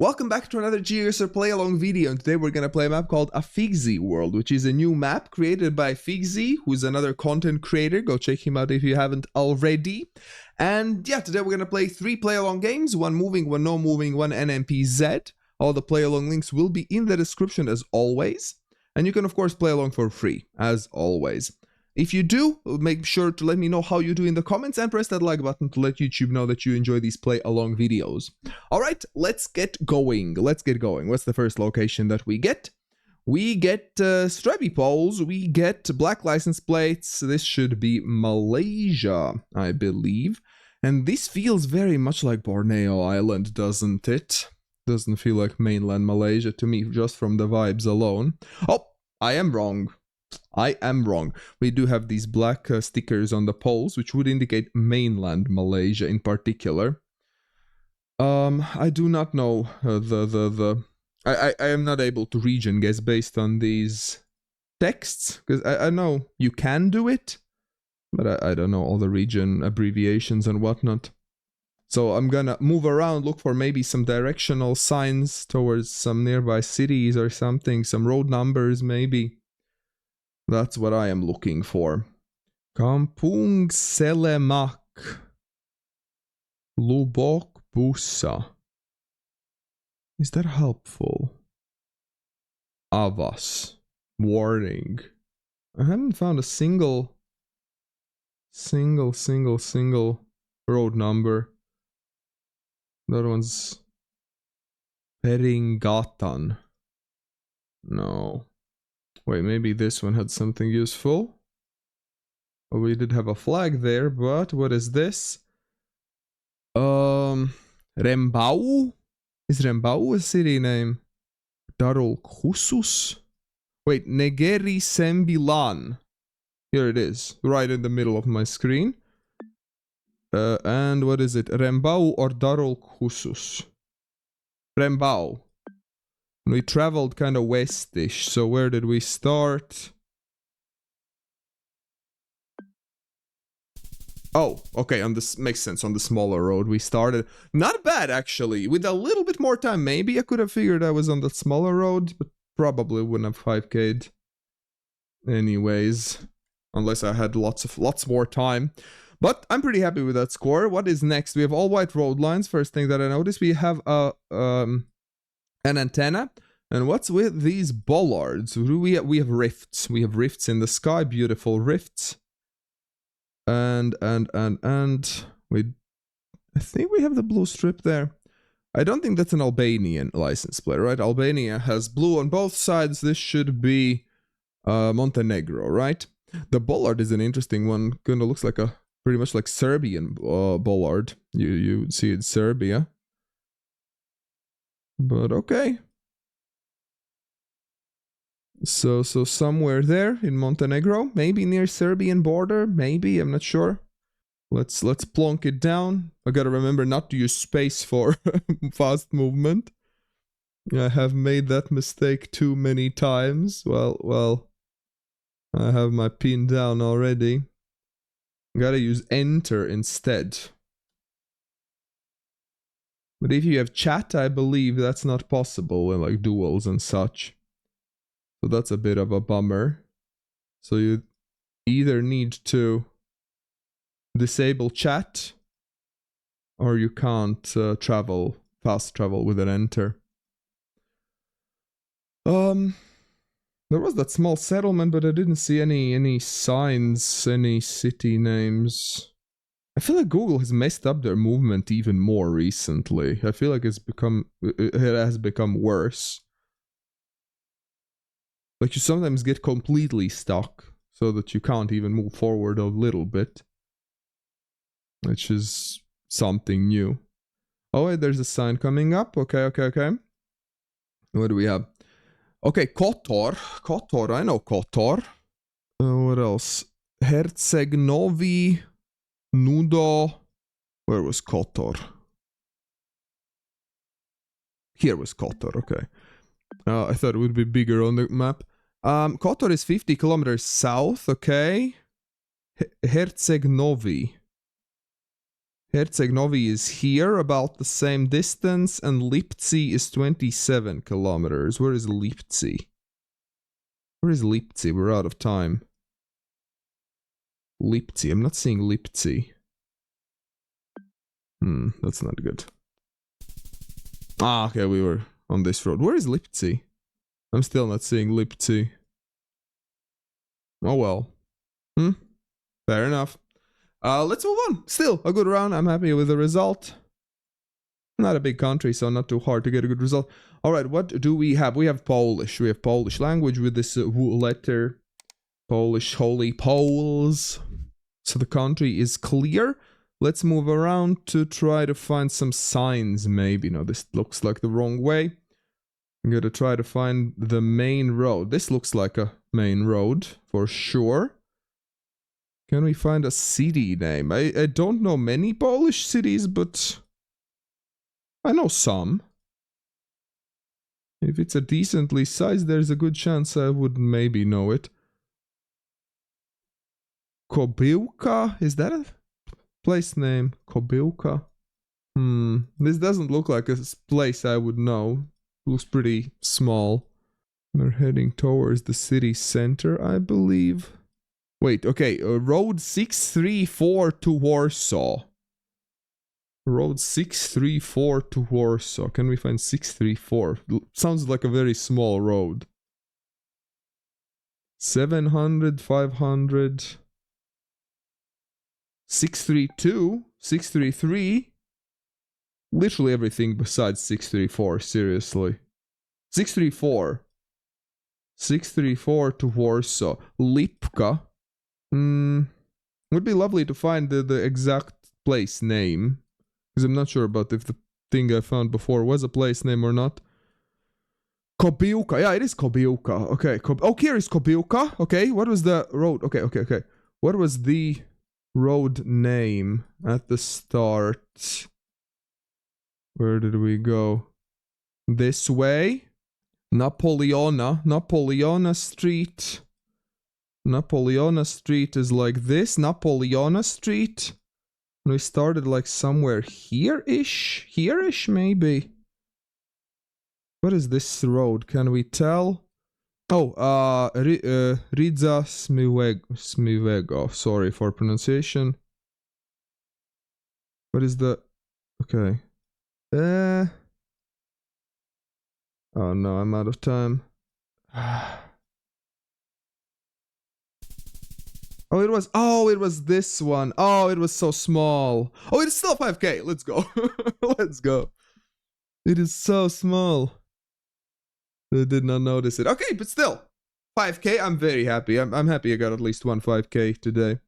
Welcome back to another GeoGuessr play-along video, and today we're gonna play a map called A Figzy World, which is a new map created by Figzy, who's another content creator. Go check him out if you haven't already. And yeah, today we're gonna play 3 play-along games, one moving, one no moving, one NMPZ. All the play-along links will be in the description as always, and you can of course play along for free, as always. If you do, make sure to let me know how you do in the comments and press that like button to let YouTube know that you enjoy these play-along videos. Alright, let's get going. What's the first location that we get? We get strappy poles, we get black license plates. This should be Malaysia, I believe. And this feels very much like Borneo Island, doesn't it? Doesn't feel like mainland Malaysia to me, just from the vibes alone. Oh, I am wrong. We do have these black stickers on the poles, which would indicate mainland Malaysia in particular. I do not know I am not able to region guess based on these texts, because I know you can do it, but I don't know all the region abbreviations and whatnot. So I'm gonna move around, look for maybe some directional signs towards some nearby cities or something, some road numbers maybe. That's what I am looking for. Kampung Selemak. Lubok Busa. Is that helpful? Avas. Warning. I haven't found a single road number. That one's Peringatan. No. Wait, maybe this one had something useful. Oh, we did have a flag there, but what is this? Rembau? Is Rembau a city name? Darul Khusus? Wait, Negeri Sembilan. Here it is, right in the middle of my screen. And what is it? Rembau or Darul Khusus? Rembau. We traveled kind of westish, so where did we start? Oh, okay, on this makes sense, on the smaller road we started. Not bad, actually. With a little bit more time, maybe I could have figured I was on the smaller road, but probably wouldn't have 5k'd. Anyways, unless I had lots more time. But I'm pretty happy with that score. What is next? We have all white road lines. First thing that I noticed, we have an antenna. And what's with these bollards? We have rifts. We have rifts in the sky, beautiful rifts. And I think we have the blue strip there. I don't think that's an Albanian license plate, right? Albania has blue on both sides. This should be Montenegro, right? The bollard is an interesting one. Kind of looks like a pretty much like Serbian bollard. You see it, Serbia. But okay. So somewhere there in Montenegro, maybe near Serbian border, maybe, I'm not sure. Let's plonk it down. I gotta remember not to use space for fast movement. I have made that mistake too many times. Well, I have my pin down already. Gotta use enter instead. But if you have chat, I believe that's not possible in like duels and such. So that's a bit of a bummer. So you either need to disable chat, or you can't fast travel with an enter. There was that small settlement, but I didn't see any signs, any city names. I feel like Google has messed up their movement even more recently. I feel like it has become worse. Like you sometimes get completely stuck so that you can't even move forward a little bit. Which is something new. Oh wait, there's a sign coming up. Okay. What do we have? Okay, Kotor. Kotor, I know Kotor. What else? Herceg Novi Nudo. Where was Kotor? Here was Kotor, okay. I thought it would be bigger on the map. Kotor is 50 kilometers south, okay. Herceg Novi. Herceg Novi is here, about the same distance, and Liptzi is 27 kilometers. Where is Liptzi? Where is Liptzi? We're out of time. Liptzi. I'm not seeing Liptzi. That's not good. Ah, okay, we were on this road. Where is Liptzi? I'm still not seeing Liptzi. Oh well. Fair enough. Let's move on. Still a good round. I'm happy with the result. Not a big country, so not too hard to get a good result. Alright, what do we have? We have Polish. We have Polish language with this letter. Polish Holy Poles. So the country is clear. Let's move around to try to find some signs, maybe. No, this looks like the wrong way. I'm gonna try to find the main road. This looks like a main road, for sure. Can we find a city name? I don't know many Polish cities, but I know some. If it's a decently sized, there's a good chance I would maybe know it. Kobyłka? Is that a place name? Kobyłka? This doesn't look like a place I would know. Looks pretty small. We're heading towards the city center, I believe. Wait, okay, road 634 to Warsaw. Road 634 to Warsaw. Can we find 634? Sounds like a very small road. 700, 500... 632, 633, literally everything besides 634, seriously. 634. 634 to Warsaw. Lipka. Would be lovely to find the exact place name. Because I'm not sure about if the thing I found before was a place name or not. Kobyłka. Yeah, it is Kobyłka. Okay. Oh, here is Kobyłka. Okay, what was the road? Okay. What was the road name at the start? Where did we go? This way? Napoleona Street. Napoleona Street is like this. Napoleona Street. And we started like somewhere here-ish? Here-ish, maybe. What is this road? Can we tell? Oh, Ridza Smivego. Sorry for pronunciation. What is the... Okay. Oh no, I'm out of time. Oh, it was this one. Oh, it was so small. Oh, it's still 5k. Let's go. Let's go. It is so small. I did not notice it. Okay, but still. 5k, I'm very happy. I'm happy I got at least one 5k today.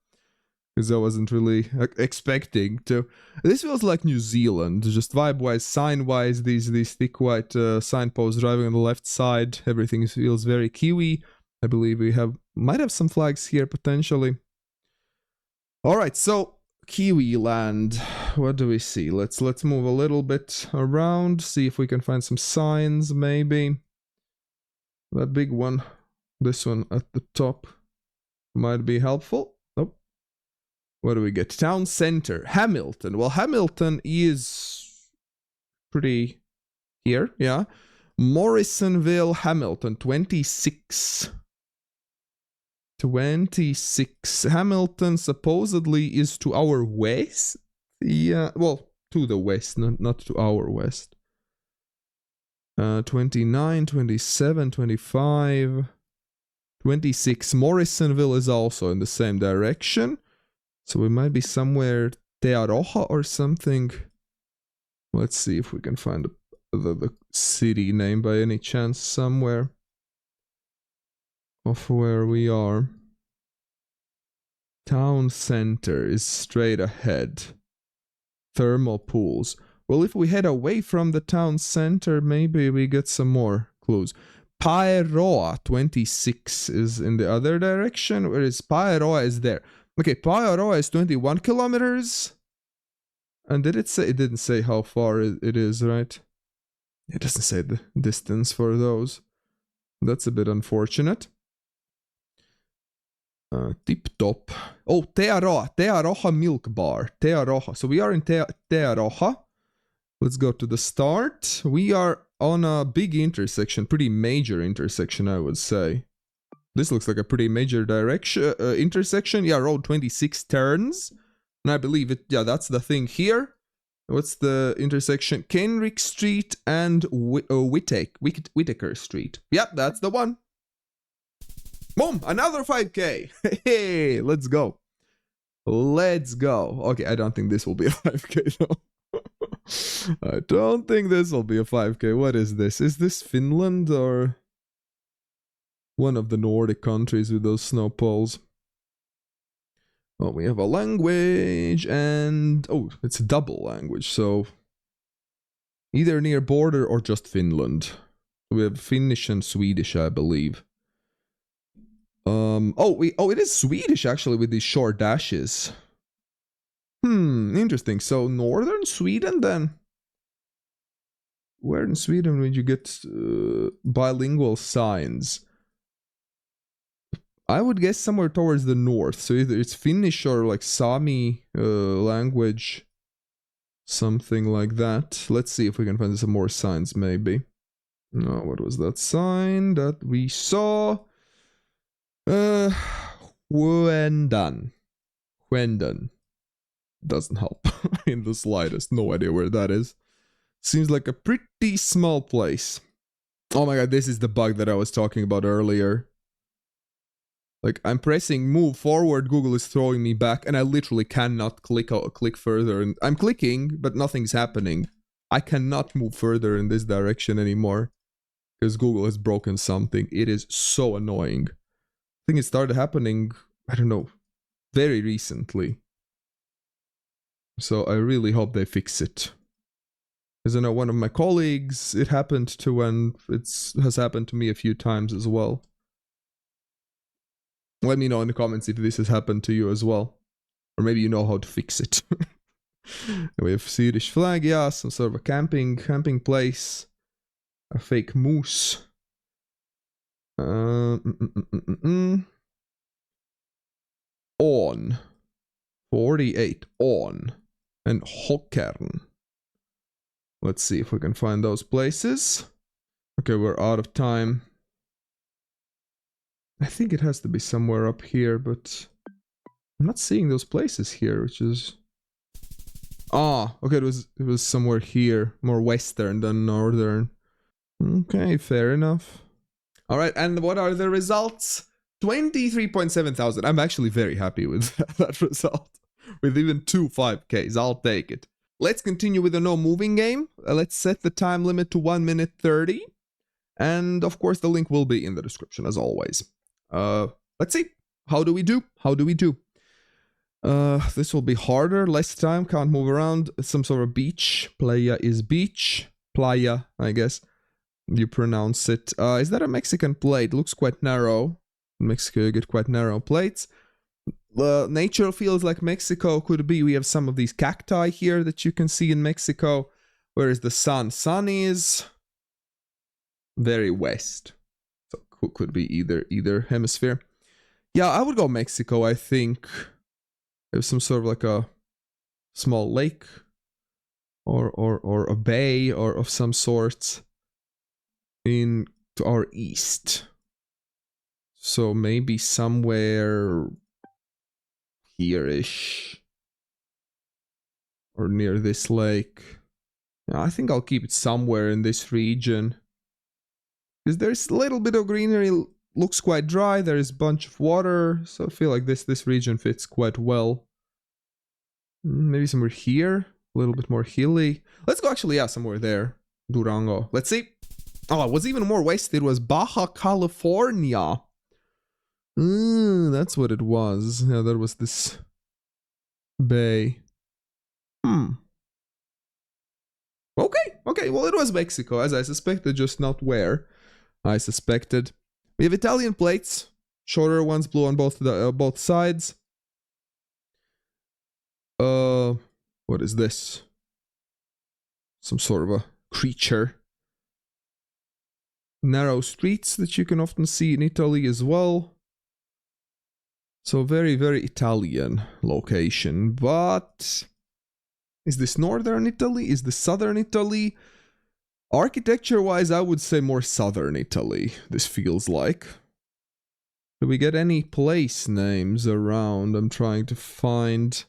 Because I wasn't really expecting to. This feels like New Zealand. Just vibe-wise, sign-wise, these thick white signposts driving on the left side. Everything feels very Kiwi. I believe we might have some flags here potentially. Alright, so Kiwi land. What do we see? Let's move a little bit around, see if we can find some signs maybe. That big one, this one at the top, might be helpful. Nope. What do we get? Town center, Hamilton. Well, Hamilton is pretty here, yeah. Morrisonville, Hamilton, 26. 26. Hamilton supposedly is to our west. Yeah, well, to the west, not to our west. 29, 27, 25, 26. Morrisonville is also in the same direction. So we might be somewhere Te Aroha or something. Let's see if we can find the city name by any chance somewhere of where we are. Town center is straight ahead. Thermal pools. Well, if we head away from the town center, maybe we get some more clues. Paeroa 26 is in the other direction, whereas Paeroa is there. Okay, Paeroa is 21 kilometers. And did it say? It didn't say how far it is, right? It doesn't say the distance for those. That's a bit unfortunate. Tip top. Oh, Te Aroha Milk Bar. Te Aroha. So we are in Te Aroha. Let's go to the start. We are on a big intersection, pretty major intersection, I would say. This looks like a pretty major direction intersection. Yeah, road 26 turns. And I believe it, yeah, that's the thing here. What's the intersection? Kenrick Street and Whitaker Street. Yep, that's the one. Boom, another 5k. Hey, let's go. Let's go. Okay, I don't think this will be a 5k though. I don't think this will be a 5k. What is this? Is this Finland or one of the Nordic countries with those snow poles? Oh, we have a language and... oh, it's a double language, so... either near border or just Finland. We have Finnish and Swedish, I believe. It is Swedish actually with these short dashes. Interesting. So northern Sweden then? Where in Sweden would you get bilingual signs? I would guess somewhere towards the north. So either it's Finnish or like Sami language. Something like that. Let's see if we can find some more signs maybe. No, what was that sign that we saw? Huendan. Doesn't help in the slightest. No idea where that is. Seems like a pretty small place. Oh my god, this is the bug that I was talking about earlier. Like, I'm pressing move forward, Google is throwing me back, and I literally cannot click further. And I'm clicking, but nothing's happening. I cannot move further in this direction anymore. Because Google has broken something. It is so annoying. I think it started happening, I don't know, very recently. So I really hope they fix it. Because I know one of my colleagues, it happened to, and it has happened to me a few times as well. Let me know in the comments if this has happened to you as well. Or maybe you know how to fix it. We have Swedish flag, yeah, some sort of a camping place. A fake moose. On 48 on and Hockern. Let's see if we can find those places. Okay, we're out of time. I think it has to be somewhere up here, but I'm not seeing those places here, which is... ah, okay, it was somewhere here, more western than northern. Okay, fair enough. All right, and what are the results? 23.7 thousand. I'm actually very happy with that result. With even 2 5Ks, I'll take it. Let's continue with the no moving game. Let's set the time limit to 1 minute 30. And of course, the link will be in the description as always. Let's see. How do we do? This will be harder, less time, can't move around. Some sort of beach. Playa is beach. Playa, I guess you pronounce it. Is that a Mexican plate? Looks quite narrow. In Mexico, you get quite narrow plates. Nature feels like Mexico could be. We have some of these cacti here that you can see in Mexico. Where is the sun? Sun is very west. So could be either hemisphere. Yeah, I would go Mexico, I think. There's some sort of like a small lake or a bay or of some sort in to our east. So maybe somewhere here-ish or near this lake. Yeah, I think I'll keep it somewhere in this region. Because there's a little bit of greenery, looks quite dry, there's a bunch of water, so I feel like this region fits quite well. Maybe somewhere here, a little bit more hilly. Let's go actually, yeah, somewhere there. Durango. Let's see. Oh, it was even more west, it was Baja California. That's what it was. Yeah, that was this bay. Okay, well it was Mexico, as I suspected, just not where I suspected. We have Italian plates, shorter ones, blue on both sides. What is this? Some sort of a creature. Narrow streets that you can often see in Italy as well. So very, very Italian location. But is this northern Italy? Is this southern Italy? Architecture-wise, I would say more southern Italy, this feels like. Do we get any place names around? I'm trying to find...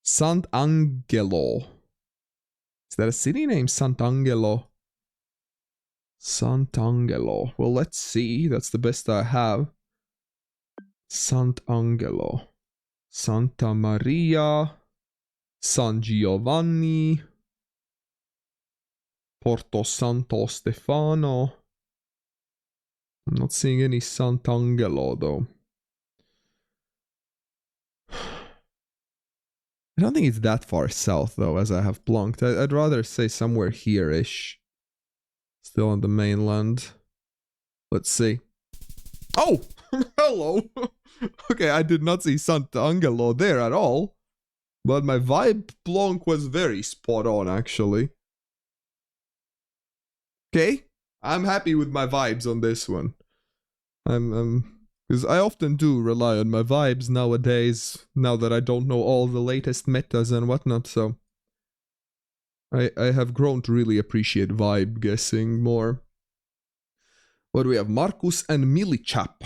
Sant'Angelo. Is that a city name? Sant'Angelo. Sant'Angelo. Well, let's see. That's the best I have. Sant'Angelo. Santa Maria. San Giovanni. Porto Santo Stefano. I'm not seeing any Sant'Angelo though. I don't think it's that far south though, as I have plunked. I'd rather say somewhere here-ish. Still on the mainland. Let's see. Oh! Hello! Okay, I did not see Sant'Angelo there at all. But my vibe plonk was very spot on, actually. Okay, I'm happy with my vibes on this one. Because I often do rely on my vibes nowadays, now that I don't know all the latest metas and whatnot, so... I have grown to really appreciate vibe guessing more. What do we have? Marcus and Milichap.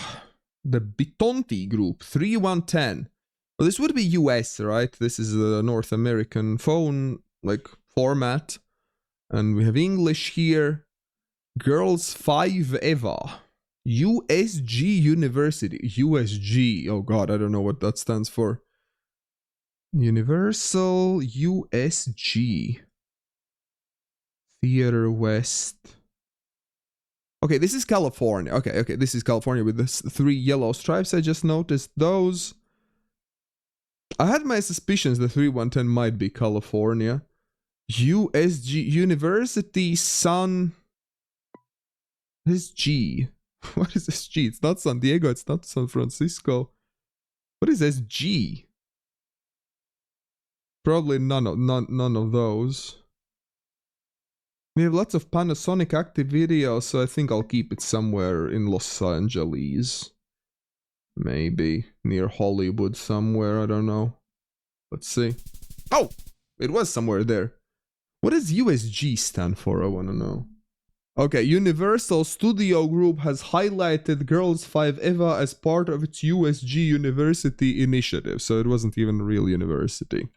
The Bitonti group, 3110. Well, this would be US, right? This is a North American phone, like, format. And we have English here. Girls 5 Eva. USG University. USG. Oh god, I don't know what that stands for. Universal USG. Theater West. Okay, this is California. Okay, this is California with the 3 yellow stripes. I just noticed those. I had my suspicions the 3110 might be California. USG University San... SG. What is SG? It's not San Diego, it's not San Francisco. What is SG? Probably none of those. We have lots of Panasonic active videos, so I think I'll keep it somewhere in Los Angeles. Maybe near Hollywood somewhere, I don't know. Let's see. Oh! It was somewhere there. What does USG stand for? I want to know. Okay, Universal Studio Group has highlighted Girls 5 Eva as part of its USG University initiative, so it wasn't even a real university.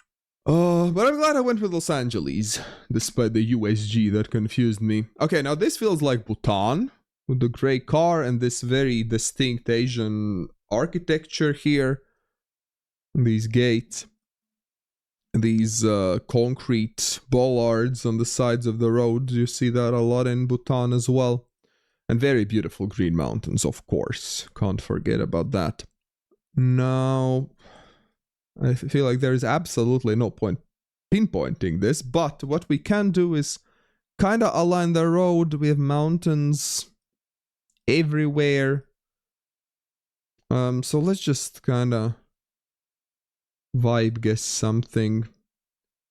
But I'm glad I went with Los Angeles, despite the USG that confused me. Okay, now this feels like Bhutan, with the grey car and this very distinct Asian architecture here. These gates. These concrete bollards on the sides of the road. You see that a lot in Bhutan as well. And very beautiful green mountains, of course. Can't forget about that. Now, I feel like there is absolutely no point pinpointing this, but what we can do is kind of align the road. We have mountains everywhere. So let's just kind of vibe guess something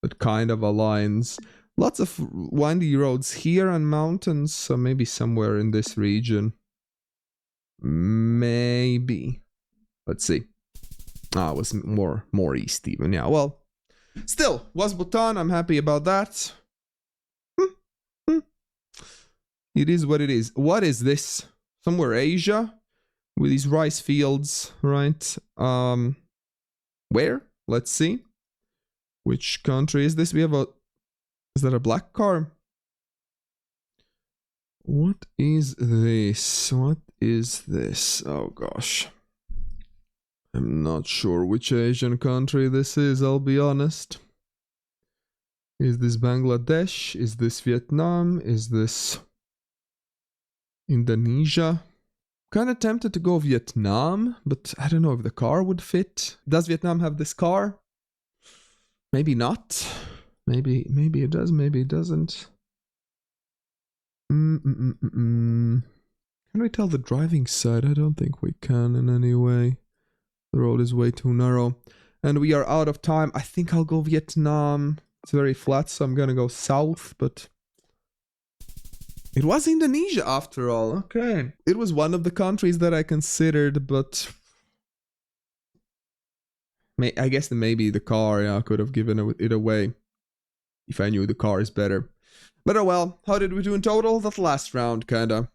that kind of aligns. Lots of windy roads here and mountains, so maybe somewhere in this region. Maybe. Let's see. Ah, it was more east even. Yeah, well, still, was Bhutan. I'm happy about that. It is what it is. What is this? Somewhere Asia? With these rice fields, right? Where? Let's see. Which country is this? We have a... Is that a black car? What is this? What is this? Oh gosh. I'm not sure which Asian country this is, I'll be honest. Is this Bangladesh? Is this Vietnam? Is this Indonesia? Kind of tempted to go Vietnam, but I don't know if the car would fit. Does Vietnam have this car? Maybe not. Maybe it does, maybe it doesn't. Can we tell the driving side? I don't think we can in any way. The road is way too narrow. And we are out of time. I think I'll go Vietnam. It's very flat, so I'm gonna go south, but... It was Indonesia after all. Okay. It was one of the countries that I considered, but I guess that maybe the car, yeah, could have given it away if I knew the car is better. But oh well, how did we do in total? That last round kinda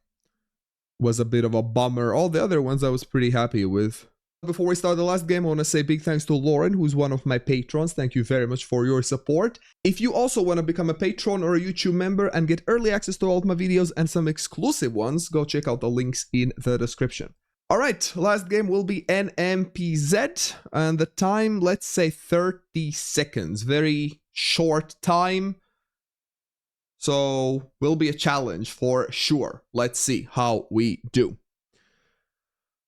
was a bit of a bummer. All the other ones I was pretty happy with. Before we start the last game, I want to say big thanks to Lauren, who's one of my patrons. Thank you very much for your support. If you also want to become a patron or a YouTube member and get early access to all of my videos and some exclusive ones, go check out the links in the description. Alright, last game will be NMPZ, and the time, let's say 30 seconds. Very short time. So, will be a challenge for sure. Let's see how we do.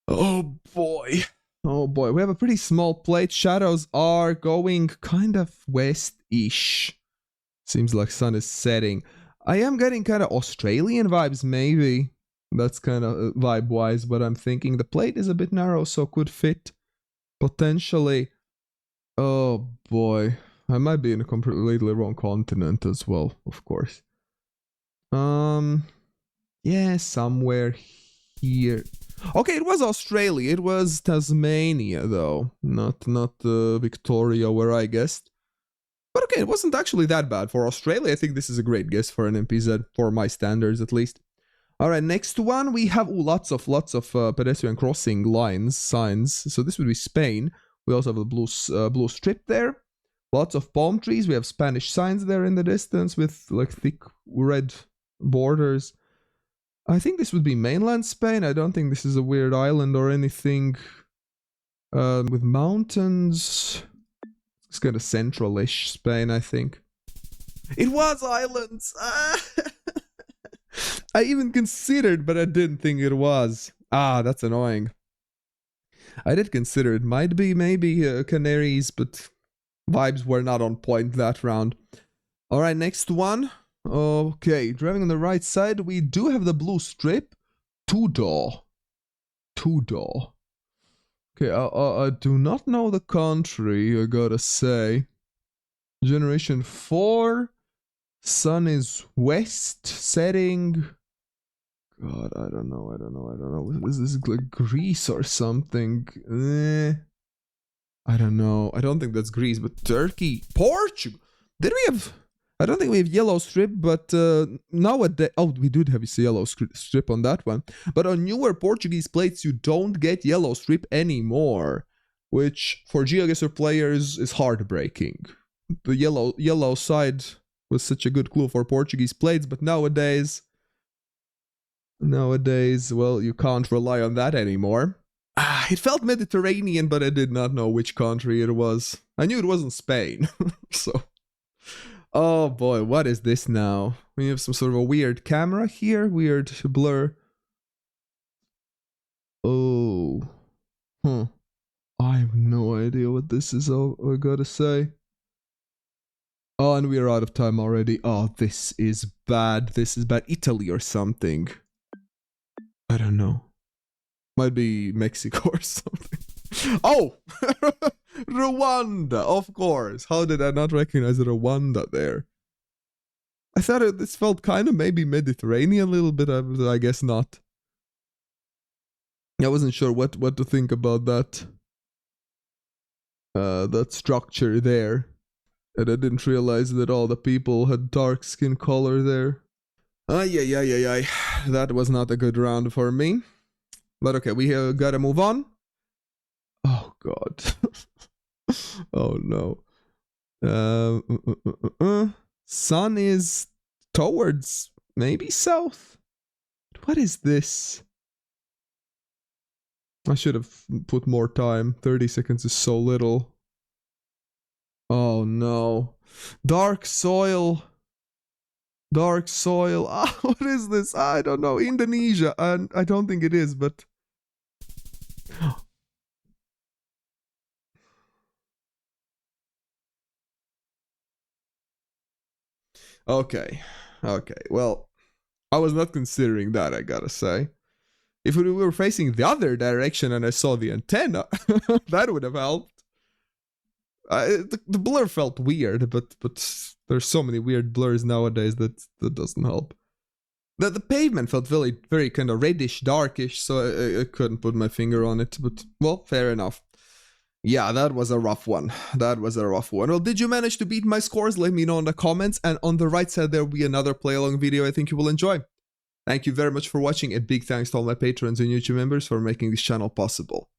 Oh boy. Oh boy, we have a pretty small plate. Shadows are going kind of west-ish. Seems like sun is setting. I am getting kind of Australian vibes, maybe. That's kind of vibe-wise, but I'm thinking the plate is a bit narrow, so could fit potentially. Oh boy, I might be in a completely wrong continent as well, of course. Yeah, somewhere here. Okay, it was Australia. It was Tasmania, though. Not Victoria, where I guessed. But okay, it wasn't actually that bad. For Australia, I think this is a great guess for an NMPZ, for my standards at least. Alright, next one, we have lots of pedestrian crossing lines, signs. So this would be Spain. We also have the blue strip there. Lots of palm trees. We have Spanish signs there in the distance with like thick red borders. I think this would be mainland Spain. I don't think this is a weird island or anything. With mountains. It's kind of central-ish Spain, I think. It was islands! I even considered, but I didn't think it was. Ah, that's annoying. I did consider it might be maybe Canaries, but vibes were not on point that round. Alright, next one. Okay, driving on the right side, we do have the blue strip. Two-door. Two-door. Okay, I do not know the country, I gotta say. Generation 4. Sun is west, setting. God, I don't know. Is this like Greece or something? I don't know. I don't think that's Greece, but Turkey. Portugal! Did we have... I don't think we have yellow strip, but nowadays... Oh, we did have a yellow strip on that one. But on newer Portuguese plates, you don't get yellow strip anymore. Which, for GeoGuessr players, is heartbreaking. The yellow side was such a good clue for Portuguese plates, but nowadays, well, you can't rely on that anymore. It felt Mediterranean, but I did not know which country it was. I knew it wasn't Spain, so... Oh boy, what is this now? We have some sort of a weird camera here, weird blur. Oh. Huh. I have no idea what this is, I gotta say. Oh, and we are out of time already. Oh, this is bad. This is bad. Italy or something. I don't know. Might be Mexico or something. Oh! Rwanda, of course. How did I not recognize Rwanda there? I thought this felt kind of maybe Mediterranean a little bit, but I guess not. I wasn't sure what to think about that. That structure there. And I didn't realize that all the people had dark skin color there. Ay. That was not a good round for me. But okay, we gotta move on. Oh god. Oh no. Sun is towards maybe south. What is this? I should have put more time. 30 seconds is so little. Oh no. Dark soil. Dark soil. Ah, what is this? I don't know. Indonesia. And I don't think it is, but... Okay. Well, I was not considering that, I gotta say. If we were facing the other direction and I saw the antenna, that would have helped. The blur felt weird, but there's so many weird blurs nowadays that doesn't help. The pavement felt very kind of reddish, darkish, so I couldn't put my finger on it, but, well, fair enough. Yeah, that was a rough one. That was a rough one. Well, did you manage to beat my scores? Let me know in the comments, and on the right side there will be another play-along video I think you will enjoy. Thank you very much for watching, and big thanks to all my patrons and YouTube members for making this channel possible.